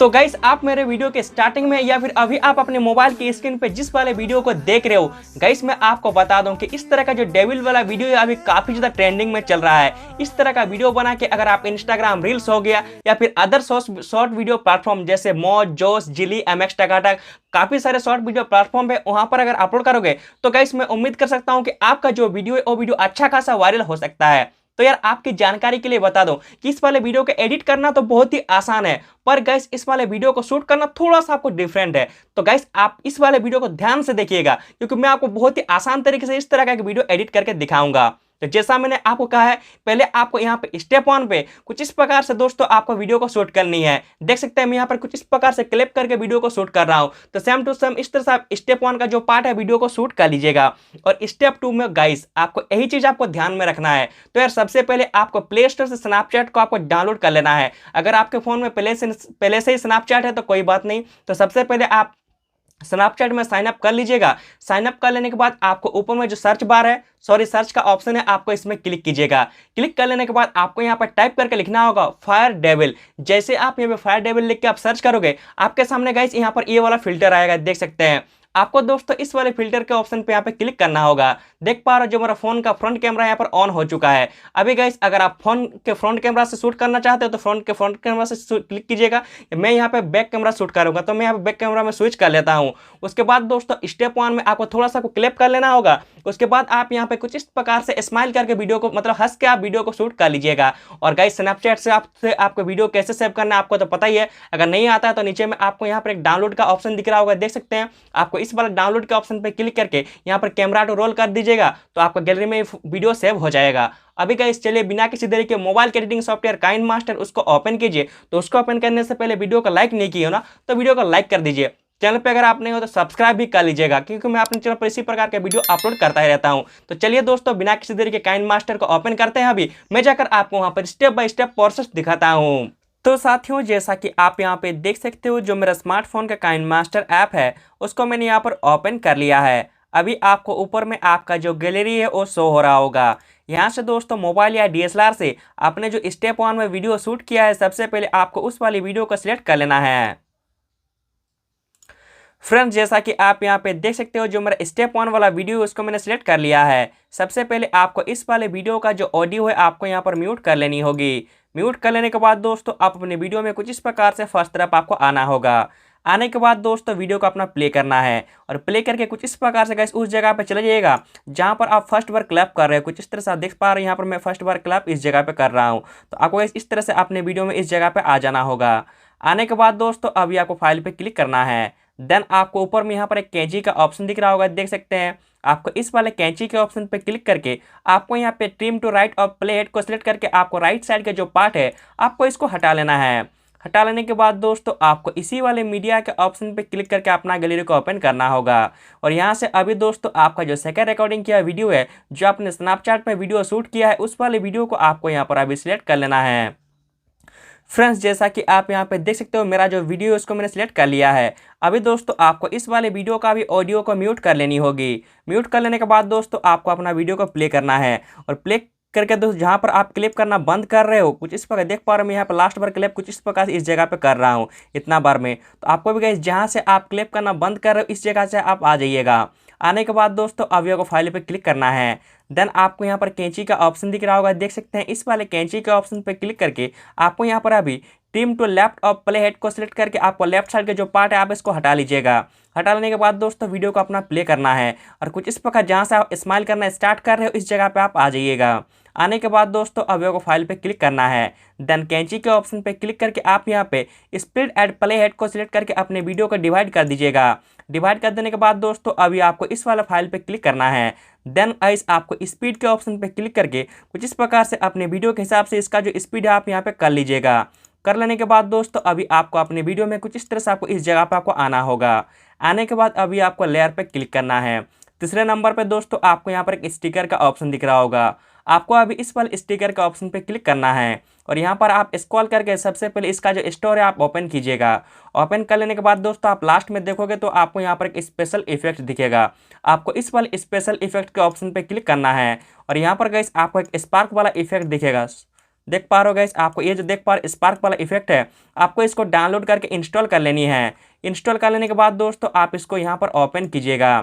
तो गाइस आप मेरे वीडियो के स्टार्टिंग में या फिर अभी आप अपने मोबाइल की स्क्रीन पे जिस वाले वीडियो को देख रहे हो गाइस, मैं आपको बता दूं कि इस तरह का जो डेविल वाला वीडियो है अभी काफी ज्यादा ट्रेंडिंग में चल रहा है। इस तरह का वीडियो बना के अगर आप इंस्टाग्राम रील्स हो गया या फिर अदर शॉर्ट वीडियो प्लेटफॉर्म जैसे मौज, जोश, जिली, MX, टकाटक, काफी सारे शॉर्ट वीडियो प्लेटफॉर्म पे वहां पर अगर अपलोड करोगे तो गाइस मैं उम्मीद कर सकता हूं कि आपका जो वीडियो है वो वीडियो अच्छा खासा वायरल हो सकता है। तो यार आपकी जानकारी के लिए बता दूं कि इस वाले वीडियो को एडिट करना तो बहुत ही आसान है, पर गाइस इस वाले वीडियो को शूट करना थोड़ा सा आपको डिफरेंट है। तो गाइस आप इस वाले वीडियो को ध्यान से देखिएगा क्योंकि मैं आपको बहुत ही आसान तरीके से इस तरह का एक वीडियो एडिट करके दिखाऊंगा। तो जैसा मैंने आपको कहा है, पहले आपको यहाँ पे स्टेप 1 पे कुछ इस प्रकार से दोस्तों आपको वीडियो को शूट करनी है। देख सकते हैं मैं यहाँ पर कुछ इस प्रकार से क्लिप करके वीडियो को शूट कर रहा हूँ। तो सेम टू सेम इस तरह से आप स्टेप 1 का जो पार्ट है वीडियो को शूट कर लीजिएगा। और स्टेप 2 में गाइस आपको यही चीज आपको ध्यान में रखना है। तो यार सबसे पहले आपको प्ले स्टोर से स्नैपचैट को आपको डाउनलोड कर लेना है। अगर आपके फोन में पहले से ही स्नैपचैट है तो कोई बात नहीं। तो सबसे पहले आप स्नैपचैट में साइन अप कर लीजिएगा। साइन अप कर लेने के बाद आपको ऊपर में जो सर्च बार है, सर्च का ऑप्शन है, आपको इसमें क्लिक कीजिएगा। क्लिक कर लेने के बाद आपको यहाँ पर टाइप करके लिखना होगा फायर डेविल। जैसे आप यहाँ पे फायर डेविल लिख के आप सर्च करोगे आपके सामने गाइस यहाँ पर ये वाला फिल्टर आएगा, देख सकते हैं। आपको दोस्तों इस वाले फिल्टर के ऑप्शन पे यहाँ पे क्लिक करना होगा। देख पा रहे हो जो मेरा फोन का फ्रंट कैमरा यहाँ पर ऑन हो चुका है। अभी गाइस अगर आप फोन के फ्रंट कैमरा से शूट करना चाहते हो तो फ्रंट कैमरा से क्लिक कीजिएगा। मैं यहाँ पे बैक कैमरा शूट करूंगा तो मैं यहाँ पे बैक कैमरा में स्विच कर लेता हूँ। उसके बाद दोस्तों स्टेप 1 में आपको थोड़ा सा क्लिप कर लेना होगा। उसके बाद आप यहाँ पे कुछ इस प्रकार से स्माइल करके वीडियो को मतलब हंस के आप वीडियो को शूट कर लीजिएगा। और गाइस स्नैपचैट से आपको वीडियो कैसे सेव करना है आपको तो पता ही है। अगर नहीं आता है तो नीचे में आपको यहाँ पर एक डाउनलोड का ऑप्शन दिख रहा होगा, देख सकते हैं। आपको इस वाला डाउनलोड के ऑप्शन पे क्लिक करके यहाँ पर कैमरा टू रोल कर दीजिएगा तो आपका गैलरी में वीडियो सेव हो जाएगा। अभी गाइस चलिए बिना किसी देरी के मोबाइल के एडिटिंग सॉफ्टवेयर काइनमास्टर उसको ओपन कीजिए। तो उसको ओपन करने से पहले वीडियो को लाइक नहीं किए हो ना तो वीडियो को लाइक कर दीजिए। चैनल पे अगर आप नहीं हो तो सब्सक्राइब भी कर लीजिएगा क्योंकि मैं अपने चैनल पर इसी प्रकार के वीडियो अपलोड करता ही रहता हूं। तो चलिए दोस्तों बिना किसी देरी के काइनमास्टर को ओपन करते हैं। अभी मैं जाकर आपको वहां पर स्टेप बाय स्टेप प्रोसेस दिखाता हूं। तो साथियों जैसा कि आप यहाँ पे देख सकते हो जो मेरा स्मार्टफोन का काइनमास्टर ऐप है उसको मैंने यहाँ पर ओपन कर लिया है। अभी आपको ऊपर में आपका जो गैलरी है वो शो हो रहा होगा। यहाँ से दोस्तों मोबाइल या DSLR से आपने जो स्टेप 1 में वीडियो शूट किया है सबसे पहले आपको उस वाली वीडियो को सिलेक्ट कर लेना है। फ्रेंड्स जैसा कि आप यहाँ पे देख सकते हो जो मेरा स्टेप 1 वाला वीडियो उसको मैंने सिलेक्ट कर लिया है। सबसे पहले आपको इस वाले वीडियो का जो ऑडियो है आपको यहाँ पर म्यूट कर लेनी होगी। म्यूट कर लेने के बाद दोस्तों आप अपने वीडियो में कुछ इस प्रकार से फर्स्ट तरफ आपको आना होगा। आने के बाद दोस्तों वीडियो को अपना प्ले करना है और प्ले करके कुछ इस प्रकार से गाइस उस जगह पे चले जाइएगा जहां पर आप फर्स्ट बार क्लैप कर रहे हो। कुछ इस तरह से आप देख पा रहे हैं यहाँ पर मैं फर्स्ट बार क्लैप इस जगह पे कर रहा हूँ। तो आपको इस तरह से अपने वीडियो में इस जगह पे आ जाना होगा। आने के बाद दोस्तों अभी आपको फाइल पे क्लिक करना है। देन आपको ऊपर में यहाँ पर एक कैंची का ऑप्शन दिख रहा होगा, देख सकते हैं। आपको इस वाले कैंची के ऑप्शन पे क्लिक करके आपको यहाँ पे ट्रिम टू राइट और प्ले हेड को सिलेक्ट करके आपको राइट साइड का जो पार्ट है आपको इसको हटा लेना है। हटा लेने के बाद दोस्तों आपको इसी वाले मीडिया के ऑप्शन पे क्लिक करके अपना गैलरी को ओपन करना होगा। और यहाँ से अभी दोस्तों आपका जो सेकंड रिकॉर्डिंग किया वीडियो है जो आपने स्नैपचैट में वीडियो शूट किया है उस वाले वीडियो को आपको यहाँ पर अभी सिलेक्ट कर लेना है। फ्रेंड्स जैसा कि आप यहाँ पे देख सकते हो मेरा जो वीडियो है उसको मैंने सिलेक्ट कर लिया है। अभी दोस्तों आपको इस वाले वीडियो का भी ऑडियो को म्यूट कर लेनी होगी। म्यूट कर लेने के बाद दोस्तों आपको अपना वीडियो को प्ले करना है और प्ले करके दोस्तों जहाँ पर आप क्लिप करना बंद कर रहे हो कुछ इस प्रकार देख पा रहे हो मैं यहाँ पर लास्ट बार क्लिप कुछ इस प्रकार से इस जगह पे कर रहा हूँ इतना बार में। तो आपको भी गाइस जहाँ से आप क्लिप करना बंद कर रहे हो इस जगह से आप आ जाइएगा। आने के बाद दोस्तों अभी को फाइल पे क्लिक करना है। देन आपको यहाँ पर कैंची का ऑप्शन दिख रहा होगा, देख सकते हैं। इस वाले कैंची के ऑप्शन पे क्लिक करके आपको यहाँ पर अभी ट्रिम टू लेफ्ट और प्ले हेड को सिलेक्ट करके आपको लेफ्ट साइड के जो पार्ट है आप इसको हटा लीजिएगा। हटा लेने के बाद दोस्तों वीडियो को अपना प्ले करना है और कुछ इस प्रकार जहाँ से आप स्माइल करना स्टार्ट कर रहे हो इस जगह पे आप आ जाइएगा। आने के बाद दोस्तों अभी को फाइल पे क्लिक करना है। देन कैंची के ऑप्शन पे क्लिक करके आप यहाँ पे स्प्लिट एंड प्ले हेड को सिलेक्ट करके अपने वीडियो को डिवाइड कर दीजिएगा। डिवाइड कर देने के बाद दोस्तों अभी आपको इस वाला फाइल पे क्लिक करना है। देन गाइस आपको स्पीड के ऑप्शन पे क्लिक करके कुछ इस प्रकार से अपने वीडियो के हिसाब से इसका जो स्पीड है आप यहाँ पे कर लीजिएगा। कर लेने के बाद दोस्तों अभी आपको अपने वीडियो में कुछ इस तरह से आपको इस जगह पे आपको आना होगा। आने के बाद अभी आपको लेयर पे क्लिक करना है। तीसरे नंबर पे दोस्तों आपको यहाँ पर एक स्टिकर का ऑप्शन दिख रहा होगा। आपको अभी इस वाले स्टिकर का ऑप्शन पे क्लिक करना है और यहाँ पर आप स्क्रॉल करके सबसे पहले इसका जो स्टोर है आप ओपन कीजिएगा। ओपन कर लेने के बाद दोस्तों आप लास्ट में देखोगे तो आपको यहाँ पर एक स्पेशल इफेक्ट दिखेगा। आपको इस वाले स्पेशल इफेक्ट के ऑप्शन पे क्लिक करना है और यहाँ पर गाइस आपको एक स्पार्क वाला इफेक्ट दिखेगा। देख पा रहे हो गाइस, आपको ये जो देख पा रहे स्पार्क वाला इफेक्ट है, आपको इसको डाउनलोड करके इंस्टॉल कर लेनी है। इंस्टॉल कर लेने के बाद दोस्तों आप इसको यहाँ पर ओपन कीजिएगा।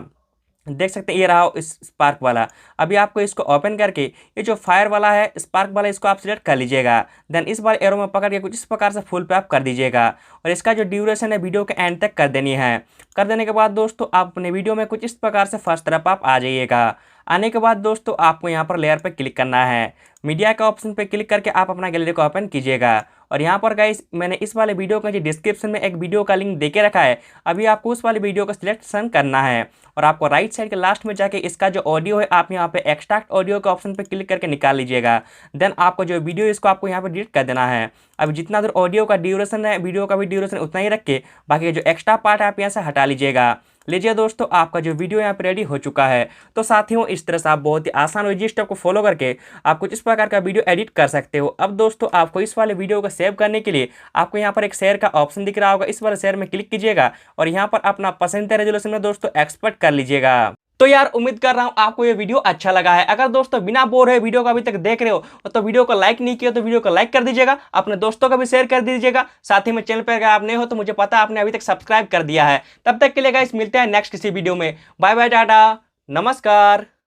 देख सकते हैं ये रहा इस स्पार्क वाला। अभी आपको इसको ओपन करके ये जो फायर वाला है स्पार्क वाला, इसको आप सिलेक्ट कर लीजिएगा। देन इस बार एरो में पकड़ के कुछ इस प्रकार से फुल पे आप कर दीजिएगा और इसका जो ड्यूरेशन है वीडियो के एंड तक कर देनी है। कर देने के बाद दोस्तों आप अपने वीडियो में कुछ इस प्रकार से फर्स्ट तरफ आप आ जाइएगा। आने के बाद दोस्तों आपको यहाँ पर लेयर पे क्लिक करना है। मीडिया का ऑप्शन पे क्लिक करके आप अपना गैलरी को ओपन कीजिएगा। और यहाँ पर गाइस मैंने इस वाले वीडियो का जो डिस्क्रिप्शन में एक वीडियो का लिंक देके रखा है, अभी आपको उस वाले वीडियो का सिलेक्शन करना है और आपको राइट साइड के लास्ट में जाके इसका जो ऑडियो है आप यहाँ पे एक्सट्रैक्ट ऑडियो के ऑप्शन पे क्लिक करके निकाल लीजिएगा। देन आपको जो वीडियो इसको आपको यहाँ पे डिलीट कर देना है। अब जितना दूर ऑडियो का ड्यूरेशन है वीडियो का भी ड्यूरेशन उतना ही रख के बाकी जो एक्स्ट्रा पार्ट है आप यहाँ से हटा लीजिएगा। लीजिए दोस्तों, आपका जो वीडियो यहाँ पे रेडी हो चुका है। तो साथियों इस तरह से आप बहुत ही आसान और इजी स्टेप को फॉलो करके आप कुछ इस प्रकार का वीडियो एडिट कर सकते हो। अब दोस्तों आपको इस वाले वीडियो को सेव करने के लिए आपको यहाँ पर एक शेयर का ऑप्शन दिख रहा होगा, इस वाले शेयर में क्लिक कीजिएगा और यहाँ पर अपना पसंदीदा रेजोल्यूशन में दोस्तों एक्सपोर्ट कर लीजिएगा। तो यार उम्मीद कर रहा हूं आपको ये वीडियो अच्छा लगा है। अगर दोस्तों बिना बोर हुए वीडियो को अभी तक देख रहे हो तो वीडियो को लाइक नहीं किया तो वीडियो को लाइक कर दीजिएगा, अपने दोस्तों को भी शेयर कर दीजिएगा। साथ ही में चैनल पर अगर आप नए हो तो मुझे पता है आपने अभी तक सब्सक्राइब कर दिया है। तब तक के लिए गाइस मिलते हैं नेक्स्ट किसी वीडियो में। बाय बाय, टाटा, नमस्कार।